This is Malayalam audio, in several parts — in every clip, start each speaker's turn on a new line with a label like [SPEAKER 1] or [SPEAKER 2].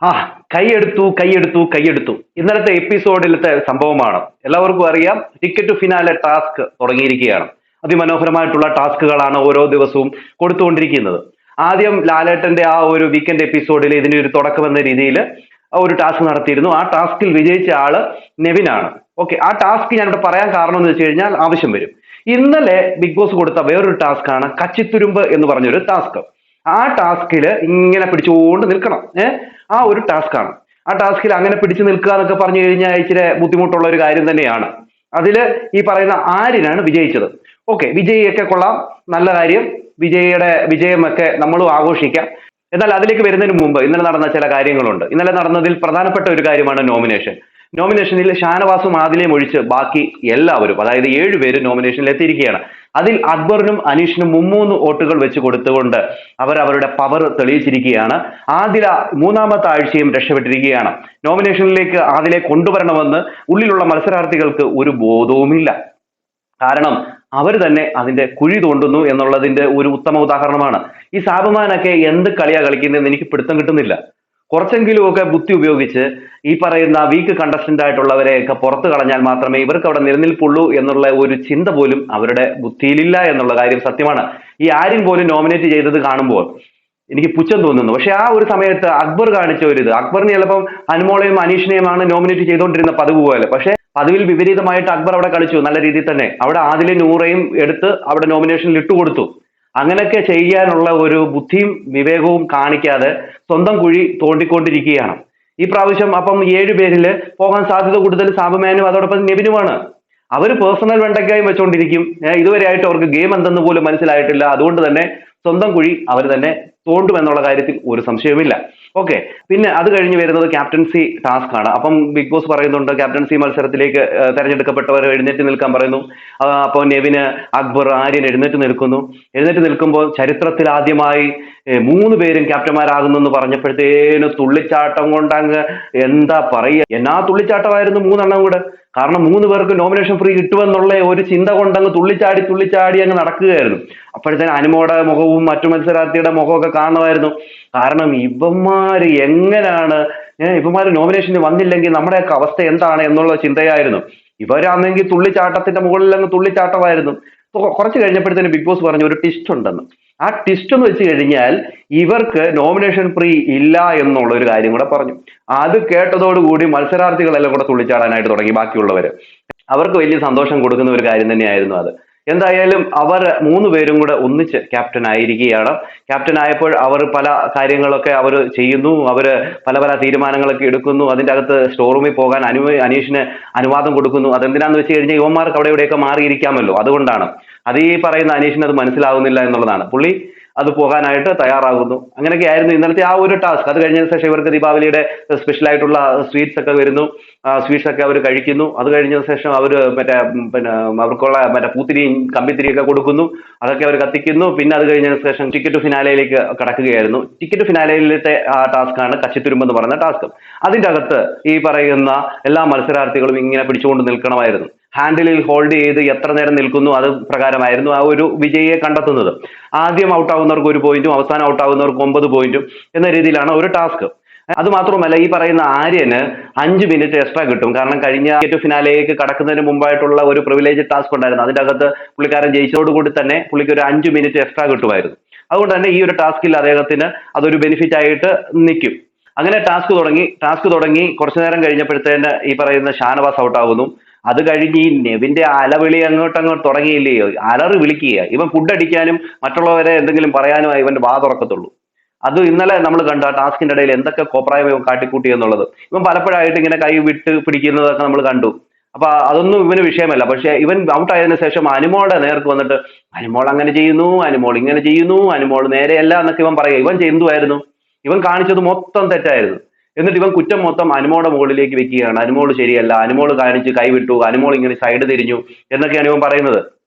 [SPEAKER 1] ആ കൈയെടുത്തു. ഇന്നലത്തെ എപ്പിസോഡിലത്തെ സംഭവമാണ്. എല്ലാവർക്കും അറിയാം, ടിക്കറ്റ് ടു ഫിനാലെ ടാസ്ക് തുടങ്ങിയിരിക്കുകയാണ്. അതിമനോഹരമായിട്ടുള്ള ടാസ്കുകളാണ് ഓരോ ദിവസവും കൊടുത്തുകൊണ്ടിരിക്കുന്നത്. ആദ്യം ലാലേട്ടന്റെ ആ ഒരു വീക്കെൻഡ് എപ്പിസോഡിൽ ഇതിന് ഒരു തുടക്കം എന്ന രീതിയിൽ ഒരു ടാസ്ക് നടത്തിയിരുന്നു. ആ ടാസ്കിൽ വിജയിച്ച ആള് നെവിനാണ്. ഓക്കെ, ആ ടാസ്ക് ഞാനിവിടെ പറയാൻ കാരണം എന്ന് വെച്ച് കഴിഞ്ഞാൽ ആവശ്യം വരും. ഇന്നലെ ബിഗ് ബോസ് കൊടുത്ത വേറൊരു ടാസ്ക് ആണ് കച്ചിത്തുരുമ്പ് എന്ന് പറഞ്ഞൊരു ടാസ്ക്. ആ ടാസ്കിൽ ഇങ്ങനെ പിടിച്ചുകൊണ്ട് നിൽക്കണം. ആ ഒരു ടാസ്ക് ആണ്. ആ ടാസ്കിൽ അങ്ങനെ പിടിച്ചു നിൽക്കുക എന്നൊക്കെ പറഞ്ഞു കഴിഞ്ഞാൽ ഇച്ചിരി ബുദ്ധിമുട്ടുള്ള ഒരു കാര്യം തന്നെയാണ്. അതില് ഈ പറയുന്ന ആര്യനാണ് വിജയിച്ചത്. ഓക്കെ, വിജയിയൊക്കെ കൊള്ളാം, നല്ല കാര്യം. വിജയിയുടെ വിജയമൊക്കെ നമ്മളും ആഘോഷിക്കാം. എന്നാൽ അതിലേക്ക് വരുന്നതിന് മുമ്പ് ഇന്നലെ നടന്ന ചില കാര്യങ്ങളുണ്ട്. ഇന്നലെ നടന്നതിൽ പ്രധാനപ്പെട്ട ഒരു കാര്യമാണ് നോമിനേഷനിൽ ഷാനവാസും ആദിലയും ഒഴിച്ച് ബാക്കി എല്ലാവരും, അതായത് 7 പേര് നോമിനേഷനിൽ എത്തിയിരിക്കുകയാണ്. അതിൽ അക്ബറിനും അനീഷിനും 3 വോട്ടുകൾ വെച്ച് കൊടുത്തുകൊണ്ട് അവർ അവരുടെ പവർ തെളിയിച്ചിരിക്കുകയാണ്. ആദില 3ാമത്തെ ആഴ്ചയും രക്ഷപ്പെട്ടിരിക്കുകയാണ്. നോമിനേഷനിലേക്ക് ആദിലെ കൊണ്ടുവരണമെന്ന് ഉള്ളിലുള്ള മത്സരാർത്ഥികൾക്ക് ഒരു ബോധവുമില്ല. കാരണം അവർ തന്നെ അതിന്റെ കുഴി തോണ്ടുന്നു എന്നുള്ളതിന്റെ ഒരു ഉത്തമ ഉദാഹരണമാണ്. ഈ സാബുമാനൊക്കെ എന്ത് കളിയാ കളിക്കുന്നതെന്ന് എനിക്ക് പിടുത്തം കിട്ടുന്നില്ല. കുറച്ചെങ്കിലും ഒക്കെ ബുദ്ധി ഉപയോഗിച്ച് ഈ പറയുന്ന വീക്ക് കണ്ടസ്റ്റന്റ് ആയിട്ടുള്ളവരെയൊക്കെ പുറത്തു കളഞ്ഞാൽ മാത്രമേ ഇവർക്ക് അവിടെ നിലനിൽപ്പുള്ളൂ എന്നുള്ള ഒരു ചിന്ത പോലും അവരുടെ ബുദ്ധിയിലില്ല എന്നുള്ള കാര്യം സത്യമാണ്. ഈ ആര്യൻ പോലും നോമിനേറ്റ് ചെയ്തത് കാണുമ്പോൾ എനിക്ക് പുച്ഛം തോന്നുന്നു. പക്ഷെ ആ ഒരു സമയത്ത് അക്ബർ കാണിച്ച ഒരു ഇത്, അക്ബറിന് ചിലപ്പം അനുമോളെയും അനീഷിനെയുമാണ് നോമിനേറ്റ് ചെയ്തുകൊണ്ടിരുന്ന പതിവ് പോലെ. പക്ഷെ പതിവിൽ വിപരീതമായിട്ട് അക്ബർ അവിടെ കളിച്ചു നല്ല രീതിയിൽ തന്നെ. അവിടെ ആദിലെ നൂറയും എടുത്ത് അവിടെ നോമിനേഷനിൽ ഇട്ടുകൊടുത്തു. അങ്ങനെയൊക്കെ ചെയ്യാനുള്ള ഒരു ബുദ്ധിയും വിവേകവും കാണിക്കാതെ സ്വന്തം കുഴി തോണ്ടിക്കൊണ്ടിരിക്കുകയാണ് ഈ പ്രാവശ്യം. അപ്പം 7 പേരിൽ പോകാൻ സാധ്യത കൂടുതൽ സാബുമാനും അതോടൊപ്പം നെവിനുമാണ്. അവർ പേഴ്സണൽ വെണ്ടയ്ക്കായും വെച്ചുകൊണ്ടിരിക്കും. ഇതുവരെ ആയിട്ട് അവർക്ക് ഗെയിം എന്തെന്ന് പോലും മനസ്സിലായിട്ടില്ല. അതുകൊണ്ട് തന്നെ സ്വന്തം കുഴി അവർ തന്നെ തോണ്ടുമെന്നുള്ള കാര്യത്തിൽ ഒരു സംശയവുമില്ല. ഓക്കെ, പിന്നെ അത് കഴിഞ്ഞ് വരുന്നത് ക്യാപ്റ്റൻസി ടാസ്ക് ആണ്. അപ്പം ബിഗ് ബോസ് പറയുന്നുണ്ട് ക്യാപ്റ്റൻസി മത്സരത്തിലേക്ക് തെരഞ്ഞെടുക്കപ്പെട്ടവർ എഴുന്നേറ്റ് നിൽക്കാൻ പറയുന്നു. അപ്പോൾ നെവിന്, അക്ബർ, ആര്യൻ എഴുന്നേറ്റ് നിൽക്കുമ്പോൾ ചരിത്രത്തിൽ ആദ്യമായി 3 പേരും ക്യാപ്റ്റന്മാരാകുന്നു എന്ന് പറഞ്ഞപ്പോഴത്തേന് തുള്ളിച്ചാട്ടം കൊണ്ടങ്ങ് എന്താ പറയുക, എന്നാ തുള്ളിച്ചാട്ടമായിരുന്നു 3 കൂടെ. കാരണം 3 പേർക്ക് നോമിനേഷൻ ഫ്രീ കിട്ടുമെന്നുള്ള ഒരു ചിന്ത കൊണ്ടങ്ങ് തുള്ളിച്ചാടി അങ്ങ് നടക്കുകയായിരുന്നു. അപ്പോഴത്തേന് അനുമോടെ മുഖവും മറ്റു മത്സരാർത്ഥിയുടെ മുഖമൊക്കെ കാണുമായിരുന്നു. കാരണം ഇവന്മാര് എങ്ങനെയാണ് ഇവന്മാര് നോമിനേഷന് വന്നില്ലെങ്കിൽ നമ്മുടെയൊക്കെ അവസ്ഥ എന്താണ് എന്നുള്ള ചിന്തയായിരുന്നു. ഇവരാണെങ്കിൽ തുള്ളിച്ചാട്ടത്തിന്റെ മുകളിൽ അങ്ങ് തുള്ളിച്ചാട്ടമായിരുന്നു. കുറച്ച് കഴിഞ്ഞപ്പോഴത്തേന് ബിഗ് ബോസ് പറഞ്ഞു ഒരു ട്വിസ്റ്റ് ഉണ്ടെന്ന്. ആ ട്വിസ്റ്റ് എന്ന് വെച്ച് കഴിഞ്ഞാൽ ഇവർക്ക് നോമിനേഷൻ ഫ്രീ ഇല്ല എന്നുള്ള ഒരു കാര്യം കൂടെ പറഞ്ഞു. അത് കേട്ടതോടുകൂടി മത്സരാർത്ഥികളെല്ലാം കൂടെ തുള്ളിച്ചാടാനായിട്ട് തുടങ്ങി. ബാക്കിയുള്ളവര് അവർക്ക് വലിയ സന്തോഷം കൊടുക്കുന്ന ഒരു കാര്യം തന്നെയായിരുന്നു അത്. എന്തായാലും അവർ 3 പേരും കൂടെ ഒന്നിച്ച് ക്യാപ്റ്റൻ ആയിരിക്കുകയാണ്. ക്യാപ്റ്റൻ ആയപ്പോൾ അവർ പല കാര്യങ്ങളൊക്കെ അവർ ചെയ്യുന്നു. അവർ പല തീരുമാനങ്ങളൊക്കെ എടുക്കുന്നു. അതിൻ്റെ അകത്ത് സ്റ്റോർ റൂമിൽ പോകാൻ അനീഷിന് അനുവാദം കൊടുക്കുന്നു. അതെന്തിനാന്ന് വെച്ച് കഴിഞ്ഞാൽ യുവന്മാർക്ക് അവിടെ ഇവിടെയൊക്കെ മാറിയിരിക്കാമല്ലോ, അതുകൊണ്ടാണ്. അത് ഈ പറയുന്ന അനീഷിന് അത് മനസ്സിലാവുന്നില്ല എന്നുള്ളതാണ്. പുള്ളി അത് പോകാനായിട്ട് തയ്യാറാകുന്നു. അങ്ങനെയൊക്കെ ആയിരുന്നു ഇന്നലത്തെ ആ ഒരു ടാസ്ക്. അത് കഴിഞ്ഞതിന് ശേഷം ഇവർക്ക് ദീപാവലിയുടെ സ്പെഷ്യൽ ആയിട്ടുള്ള സ്വീറ്റ്സ് ഒക്കെ വരുന്നു. സ്വീറ്റ്സ് ഒക്കെ അവർ കഴിക്കുന്നു. അത് കഴിഞ്ഞതിന് ശേഷം അവർ പിന്നെ അവർക്കുള്ള പൂത്തിരിയും കമ്പിത്തിരിയൊക്കെ കൊടുക്കുന്നു. അതൊക്കെ അവർ കത്തിക്കുന്നു. പിന്നെ അത് കഴിഞ്ഞതിന് ശേഷം ടിക്കറ്റ് ഫിനാലയിലേക്ക് കടക്കുകയായിരുന്നു. ടിക്കറ്റ് ഫിനാലയിലത്തെ ആ ടാസ്ക് ആണ് കച്ചിത്തുരുമ്പെന്ന് പറയുന്ന ടാസ്ക്. അതിൻ്റെ അകത്ത് ഈ പറയുന്ന എല്ലാ മത്സരാർത്ഥികളും ഇങ്ങനെ പിടിച്ചുകൊണ്ട് നിൽക്കണമായിരുന്നു. ഹാൻഡിലിൽ ഹോൾഡ് ചെയ്ത് എത്ര നേരം നിൽക്കുന്നു അത് പ്രകാരമായിരുന്നു ആ ഒരു വിജയിയെ കണ്ടെത്തുന്നത്. ആദ്യം ഔട്ടാവുന്നവർക്ക് 1 പോയിന്റും അവസാനം ഔട്ടാവുന്നവർക്ക് 9 പോയിന്റും എന്ന രീതിയിലാണ് ഒരു ടാസ്ക്. അത് മാത്രമല്ല, ഈ പറയുന്ന ആര്യന് 5 മിനിറ്റ് എക്സ്ട്രാ കിട്ടും. കാരണം കഴിഞ്ഞ ഫിനാലേക്ക് കടക്കുന്നതിന് മുമ്പായിട്ടുള്ള ഒരു പ്രിവിലേജ് ടാസ്ക് ഉണ്ടായിരുന്നു. അതിൻ്റെ അകത്ത് പുള്ളിക്കാരൻ ജയിച്ചതോടുകൂടി തന്നെ പുള്ളിക്ക് ഒരു 5 മിനിറ്റ് എക്സ്ട്രാ കിട്ടുമായിരുന്നു. അതുകൊണ്ട് തന്നെ ഈ ഒരു ടാസ്കിൽ അദ്ദേഹത്തിന് അതൊരു ബെനിഫിറ്റ് ആയിട്ട് നിൽക്കും. അങ്ങനെ ടാസ്ക് തുടങ്ങി കുറച്ചു നേരം കഴിഞ്ഞപ്പോഴത്തേന് ഈ പറയുന്ന ഷാനവാസ് ഔട്ടാകുന്നു. അത് കഴിഞ്ഞ് ഈ നെവിന്റെ അലവിളി അങ്ങോട്ട് തുടങ്ങിയില്ലയോ, അലറി വിളിക്കുക. ഇവൻ ഫുഡ് അടിക്കാനും മറ്റുള്ളവരെ എന്തെങ്കിലും പറയാനുമായി ഇവന്റെ വാ തുറക്കത്തുള്ളൂ. അത് ഇന്നലെ നമ്മൾ കണ്ടു. ആ ടാസ്കിന്റെ ഇടയിൽ എന്തൊക്കെ കോപ്രായം ഇവൻ കാട്ടിക്കൂട്ടി എന്നുള്ളത്. ഇവൻ പലപ്പോഴായിട്ട് ഇങ്ങനെ കൈ വിട്ട് പിടിക്കുന്നതൊക്കെ നമ്മൾ കണ്ടു. അപ്പൊ അതൊന്നും ഇവന് വിഷയമല്ല. പക്ഷെ ഇവൻ ഔട്ട് ആയതിനു ശേഷം അനുമോളുടെ നേർക്ക് വന്നിട്ട് അനുമോൾ അങ്ങനെ ചെയ്യുന്നു, അനുമോൾ ഇങ്ങനെ ചെയ്യുന്നു, അനുമോൾ നേരെയല്ല എന്നൊക്കെ ഇവൻ പറയുക. ഇവൻ എന്തുമായിരുന്നു, ഇവൻ കാണിച്ചത് മൊത്തം തെറ്റായിരുന്നു. എന്നിട്ട് ഇവൻ കുറ്റം മൊത്തം അനുമോളുടെ മുകളിലേക്ക് വെക്കുകയാണ്. അനുമോൾ ശരിയല്ല, അനുമോൾ കാണിച്ച് കൈവിട്ടു, അനുമോൾ ഇങ്ങനെ സൈഡ് തിരിഞ്ഞു എന്നൊക്കെയാണ് ഇവൻ പറയുന്നത്.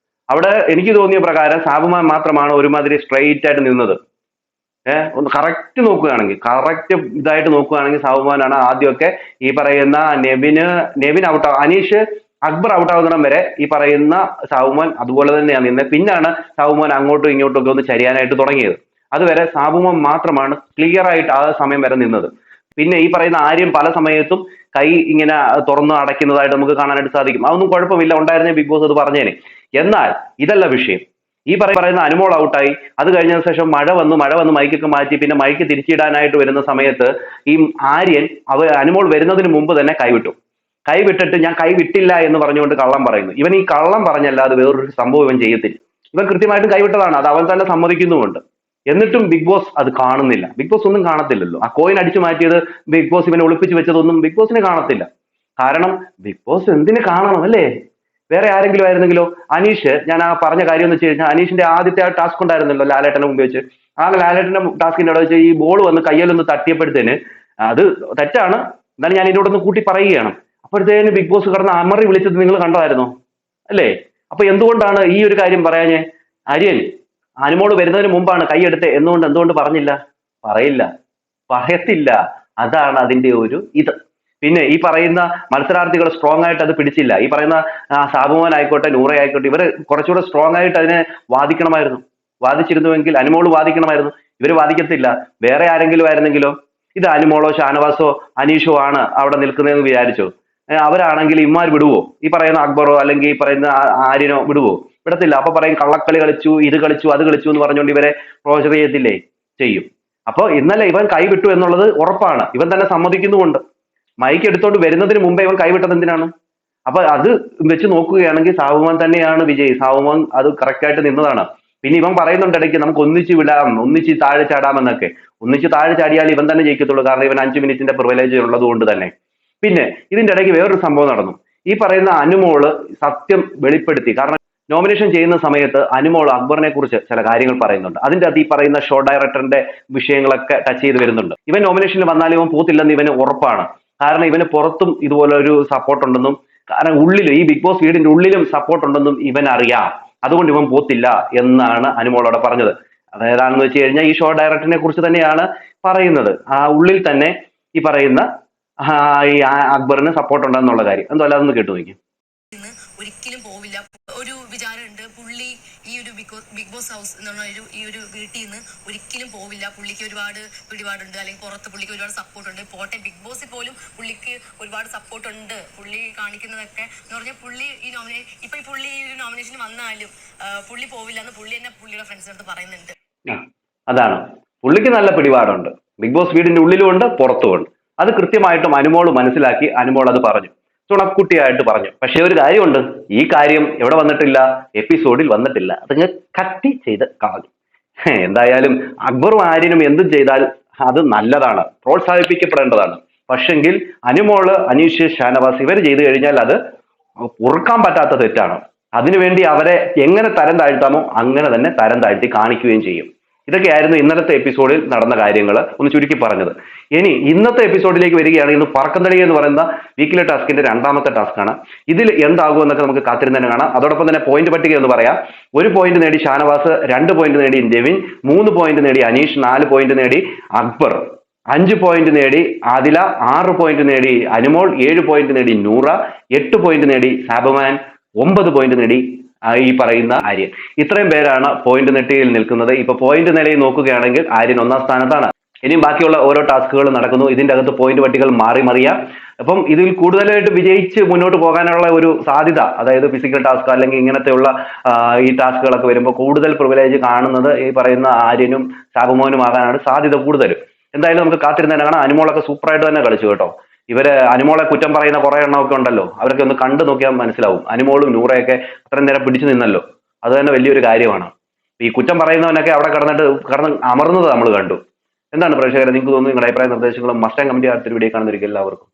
[SPEAKER 1] അവിടെ എനിക്ക് തോന്നിയ പ്രകാരം സാബുമാൻ മാത്രമാണ് ഒരുമാതിരി സ്ട്രെയിറ്റ് ആയിട്ട് നിന്നത്. ഒന്ന് കറക്റ്റ് ഇതായിട്ട് നോക്കുകയാണെങ്കിൽ സാബുമാനാണ് ആദ്യമൊക്കെ ഈ പറയുന്ന നെവിൻ ഔട്ട്. അനീഷ് അക്ബർ ഔട്ട് ആകുന്നിടം വരെ ഈ പറയുന്ന സാബുമോൻ അതുപോലെ തന്നെയാണ് നിന്നത്. പിന്നാണ് സാബുമോൻ അങ്ങോട്ടും ഇങ്ങോട്ടും ഒക്കെ ഒന്ന് ചരിയാനായിട്ട് തുടങ്ങിയത്. അതുവരെ സാബുമോൻ മാത്രമാണ് ക്ലിയർ ആയിട്ട് ആ സമയം വരെ നിന്നത്. പിന്നെ ഈ പറയുന്ന ആര്യം പല സമയത്തും കൈ ഇങ്ങനെ തുറന്ന് അടയ്ക്കുന്നതായിട്ട് നമുക്ക് കാണാനായിട്ട് സാധിക്കും. അതൊന്നും കുഴപ്പമില്ല, ഉണ്ടായിരുന്നേ ബിഗ് ബോസ് അത് പറഞ്ഞേനെ. എന്നാൽ ഇതല്ല വിഷയം. ഈ പറയുന്ന അനുമോൾ ഔട്ടായി. അത് കഴിഞ്ഞ ശേഷം മഴ വന്ന് മൈക്കൊക്കെ മാറ്റി പിന്നെ മൈക്ക് തിരിച്ചിടാനായിട്ട് വരുന്ന സമയത്ത് ഈ ആര്യൻ അനുമോൾ വരുന്നതിന് മുമ്പ് തന്നെ കൈവിട്ടിട്ട് ഞാൻ കൈവിട്ടില്ല എന്ന് പറഞ്ഞുകൊണ്ട് കള്ളം പറയുന്നു. ഇവൻ ഈ കള്ളം പറഞ്ഞല്ലാതെ വേറൊരു സംഭവം ഇവൻ ചെയ്യത്തില്ല. ഇവൻ കൃത്യമായിട്ടും കൈവിട്ടതാണ്, അത് അവൻ തന്നെ സമ്മതിക്കുന്നുമുണ്ട്. എന്നിട്ടും ബിഗ് ബോസ് അത് കാണുന്നില്ല. ബിഗ് ബോസ് ഒന്നും കാണത്തില്ലല്ലോ. ആ കോയിൻ അടിച്ചു മാറ്റിയത് ബിഗ് ബോസ് ഇവനെ ഒളിപ്പിച്ച് വെച്ചതൊന്നും ബിഗ് ബോസിനെ കാണത്തില്ല. കാരണം ബിഗ് ബോസ് എന്തിനു കാണണം അല്ലേ? വേറെ ആരെങ്കിലും ആയിരുന്നെങ്കിലോ? അനീഷ്, ഞാൻ ആ പറഞ്ഞ കാര്യം എന്ന് വെച്ച് കഴിഞ്ഞാൽ, അനീഷിന്റെ ആദ്യത്തെ ആ ടാസ്ക് ഉണ്ടായിരുന്നല്ലോ ലാലേട്ടന്റെ മുമ്പ് വെച്ച്. ആ ലാലേട്ടന്റെ ടാസ്കിന്റെ അവിടെ വെച്ച് ഈ ബോൾ വന്ന് കയ്യിലൊന്ന് തട്ടിയപ്പോഴത്തേന് അത് തെറ്റാണ്, എന്നാലും ഞാൻ ഇതിനോട് ഒന്ന് കൂട്ടി പറയുകയാണ്. അപ്പോഴത്തേന് ബിഗ് ബോസ് കിടന്ന് അമറി വിളിച്ചത് നിങ്ങൾ കണ്ടായിരുന്നോ? അല്ലേ? അപ്പൊ എന്തുകൊണ്ടാണ് ഈ ഒരു കാര്യം പറയാഞ്ഞേ? ആര്യൻ, അനുമോള് വരുന്നതിന് മുമ്പാണ് കൈയെടുത്ത് എന്തുകൊണ്ട് പറഞ്ഞില്ല? പറയില്ല, പറയത്തില്ല. അതാണ് അതിന്റെ ഒരു ഇത്. പിന്നെ ഈ പറയുന്ന മത്സരാർത്ഥികൾ സ്ട്രോങ് ആയിട്ട് അത് പിടിച്ചില്ല. ഈ പറയുന്ന സാബുമോൻ ആയിക്കോട്ടെ, നൂറ ആയിക്കോട്ടെ, ഇവര് കുറച്ചുകൂടെ സ്ട്രോങ് ആയിട്ട് അതിനെ വാദിക്കണമായിരുന്നു. വാദിച്ചിരുന്നുവെങ്കിൽ, അനുമോള് വാദിക്കണമായിരുന്നു. ഇവര് വാദിക്കത്തില്ല. വേറെ ആരെങ്കിലും ആയിരുന്നെങ്കിലോ? ഇത് അനുമോളോ ഷാനവാസോ അനീഷോ ആണ് അവിടെ നിൽക്കുന്നതെന്ന് വിചാരിച്ചോ? അവരാണെങ്കിൽ ഇമ്മാർ വിടുവോ? ഈ പറയുന്ന അക്ബറോ അല്ലെങ്കിൽ ഈ പറയുന്ന ആര്യനോ വിടുവോ? വിടത്തില്ല. അപ്പൊ പറയും കള്ളക്കളി കളിച്ചു, ഇത് കളിച്ചു, അത് കളിച്ചു എന്ന് പറഞ്ഞുകൊണ്ട് ഇവരെ പ്രോജർ ചെയ്യത്തില്ലേ? ചെയ്യും. അപ്പൊ ഇന്നലെ ഇവൻ കൈവിട്ടു എന്നുള്ളത് ഉറപ്പാണ്. ഇവൻ തന്നെ സമ്മതിക്കുന്നുമുണ്ട്. മൈക്ക് എടുത്തോണ്ട് വരുന്നതിന് മുമ്പേ ഇവൻ കൈവിട്ടത് എന്തിനാണ്? അപ്പൊ അത് വെച്ച് നോക്കുകയാണെങ്കിൽ സാബുമോൻ തന്നെയാണ് വിജയ്. സാബുമോൻ അത് കറക്റ്റായിട്ട് നിന്നതാണ്. പിന്നെ ഇവൻ പറയുന്നുണ്ട് ഇടയ്ക്ക് നമുക്ക് ഒന്നിച്ച് വിടാം, ഒന്നിച്ച് താഴെ ചാടാമെന്നൊക്കെ. ഒന്നിച്ച് താഴെ ചാടിയാൽ ഇവൻ തന്നെ ജയിക്കത്തുള്ളൂ. കാരണം ഇവൻ 5 മിനിറ്റിന്റെ പ്രിവിലേജ് ഉള്ളത് കൊണ്ട് തന്നെ. പിന്നെ ഇതിന്റെ ഇടയ്ക്ക് വേറൊരു സംഭവം നടന്നു. ഈ പറയുന്ന അനുമോള് സത്യം വെളിപ്പെടുത്തി. കാരണം നോമിനേഷൻ ചെയ്യുന്ന സമയത്ത് അനുമോൾ അക്ബറിനെ കുറിച്ച് ചില കാര്യങ്ങൾ പറയുന്നുണ്ട്. അതിന്റെ അത് ഈ പറയുന്ന ഷോ ഡയറക്ടറിന്റെ വിഷയങ്ങളൊക്കെ ടച്ച് ചെയ്ത് വരുന്നുണ്ട്. ഇവൻ നോമിനേഷനിൽ വന്നാലും ഇവൻ പോത്തില്ലെന്ന് ഇവന് ഉറപ്പാണ്. കാരണം ഇവന് പുറത്തും ഇതുപോലെ ഒരു സപ്പോർട്ട് ഉണ്ടെന്നും, കാരണം ഉള്ളിലും ഈ ബിഗ് ബോസ് വീടിന്റെ ഉള്ളിലും സപ്പോർട്ട് ഉണ്ടെന്നും ഇവൻ അറിയാം. അതുകൊണ്ട് ഇവൻ പോത്തില്ല എന്നാണ് അനുമോളോടെ പറഞ്ഞത്. അതേതാണെന്ന് വെച്ച് കഴിഞ്ഞാൽ ഈ ഷോ ഡയറക്ടറിനെ കുറിച്ച് തന്നെയാണ് പറയുന്നത്. ആ ഉള്ളിൽ തന്നെ ഈ പറയുന്ന ഈ അക്ബറിന് സപ്പോർട്ട് ഉണ്ടെന്നുള്ള കാര്യം എന്തോ അല്ലാതൊന്ന് കേട്ടു നോക്കി.
[SPEAKER 2] ഒരിക്കലും പോവില്ല. ഒരു വിചാരമുണ്ട് പുള്ളി ഈ ഒരു ബിഗ് ബോസ് ഹൗസ് എന്നുള്ള ഈ ഒരു വീട്ടിൽ നിന്ന് ഒരിക്കലും പോവില്ല. പുള്ളിക്ക് ഒരുപാട് പിടിപാടുണ്ട്, അല്ലെങ്കിൽ പുറത്ത് പുള്ളിക്ക് ഒരുപാട് സപ്പോർട്ട് ഉണ്ട്. പോട്ടെ, ബിഗ് ബോസിൽ പോലും പുള്ളിക്ക് ഒരുപാട് സപ്പോർട്ട് ഉണ്ട്. പുള്ളി കാണിക്കുന്നതൊക്കെ എന്ന് പറഞ്ഞാൽ പുള്ളി ഈ പുള്ളി ഈ ഒരു നോമിനേഷന് വന്നാലും പുള്ളി പോവില്ല എന്ന് പുള്ളി തന്നെ പുള്ളിയുടെ ഫ്രണ്ട്സിനടുത്ത് പറയുന്നുണ്ട്.
[SPEAKER 1] അതാണ്, പുള്ളിക്ക് നല്ല പിടിപാടുണ്ട്. ബിഗ് ബോസ് വീടിന്റെ ഉള്ളിലും ഉണ്ട്, പുറത്തും ഉണ്ട്. അത് കൃത്യമായിട്ടും അനുമോൾ മനസ്സിലാക്കി. അനുമോൾ അത് പറഞ്ഞു, ചുണക്കുട്ടിയായിട്ട് പറഞ്ഞു. പക്ഷെ ഒരു കാര്യമുണ്ട്, ഈ കാര്യം എവിടെ വന്നിട്ടില്ല? എപ്പിസോഡിൽ വന്നിട്ടില്ല. അതങ്ങ് കട്ടി ചെയ്ത് കളഞ്ഞു. എന്തായാലും അക്ബറും ആര്യനും എന്തും ചെയ്താൽ അത് നല്ലതാണ്, പ്രോത്സാഹിപ്പിക്കപ്പെടേണ്ടതാണ്. പക്ഷെങ്കിൽ അനുമോള്, അനീഷ്, ഷാനവാസ് ഇവർ ചെയ്തു കഴിഞ്ഞാൽ അത് പൊറുക്കാൻ പറ്റാത്ത തെറ്റാണ്. അതിനുവേണ്ടി അവരെ എങ്ങനെ തരം താഴ്ത്താമോ അങ്ങനെ തന്നെ തരം താഴ്ത്തി കാണിക്കുകയും ചെയ്യും. ഇതൊക്കെയായിരുന്നു ഇന്നലത്തെ എപ്പിസോഡിൽ നടന്ന കാര്യങ്ങൾ ഒന്ന് ചുരുക്കി പറഞ്ഞത്. ഇനി ഇന്നത്തെ എപ്പിസോഡിലേക്ക് വരികയാണ്. ഇന്ന് പറക്കന്തടി എന്ന് പറയുന്ന വീക്കിലെ ടാസ്കിന്റെ 2ാമത്തെ ടാസ്ക്കാണ്. ഇതിൽ എന്താകും എന്നൊക്കെ നമുക്ക് കാത്തിരുന്ന് തന്നെ കാണാം. അതോടൊപ്പം തന്നെ പോയിന്റ് പട്ടിക എന്ന് പറയാം. 1 പോയിന്റ് നേടി ഷാനവാസ്, 2 പോയിന്റ് നേടി നെവിൻ, 3 പോയിന്റ് നേടി അനീഷ്, 4 പോയിന്റ് നേടി അക്ബർ, 5 പോയിന്റ് നേടി ആദില, 6 പോയിന്റ് നേടി അനുമോൾ, 7 പോയിന്റ് നേടി നൂറ, 8 പോയിന്റ് നേടി സാബുമാൻ, 9 പോയിന്റ് നേടി ഈ പറയുന്ന ആര്യൻ. ഇത്രയും പേരാണ് പോയിന്റ് നെട്ടിയിൽ നിൽക്കുന്നത്. ഇപ്പൊ പോയിന്റ് നിലയിൽ നോക്കുകയാണെങ്കിൽ ആര്യൻ 1ാം സ്ഥാനത്താണ്. ഇനിയും ബാക്കിയുള്ള ഓരോ ടാസ്കുകൾ നടക്കുന്നു. ഇതിന്റെ അകത്ത് പോയിന്റ് പട്ടികൾ മാറി മറിയാം. അപ്പം ഇതിൽ കൂടുതലായിട്ട് വിജയിച്ച് മുന്നോട്ട് പോകാനുള്ള ഒരു സാധ്യത, അതായത് ഫിസിക്കൽ ടാസ്ക് അല്ലെങ്കിൽ ഇങ്ങനത്തെയുള്ള ഈ ടാസ്കുകളൊക്കെ വരുമ്പോൾ കൂടുതൽ പ്രിവിലേജ് കാണുന്നത് ഈ പറയുന്ന ആര്യനും സാബുമോനും ആകാനാണ് സാധ്യത കൂടുതലും. എന്തായാലും നമുക്ക് കാത്തിരുന്നതിനെ കാണാം. അനുമോളൊക്കെ സൂപ്പറായിട്ട് തന്നെ കളിച്ചു കേട്ടോ. ഇവര് അനുമോളെ കുറ്റം പറയുന്ന കുറെ എണ്ണമൊക്കെ ഉണ്ടല്ലോ, അവരൊക്കെ ഒന്ന് കണ്ടു നോക്കിയാൽ മനസ്സിലാവും. അനുമോളും നൂറയൊക്കെ അത്രയും നേരം പിടിച്ചു നിന്നല്ലോ, അത് തന്നെ വലിയൊരു കാര്യമാണ്. ഈ കുറ്റം പറയുന്നവനൊക്കെ അവിടെ കിടന്ന് അമർന്നത് നമ്മൾ കണ്ടു. എന്താണ് പ്രേക്ഷകരെ നിങ്ങൾക്ക് തോന്നുന്നു? നിങ്ങളുടെ അഭിപ്രായ നിർദ്ദേശങ്ങളും മസ്റ്റ് ആൻഡ് കമന്റ് അടുത്തൊരു വീഡിയോ കാണുന്നവർക്ക് എല്ലാവർക്കും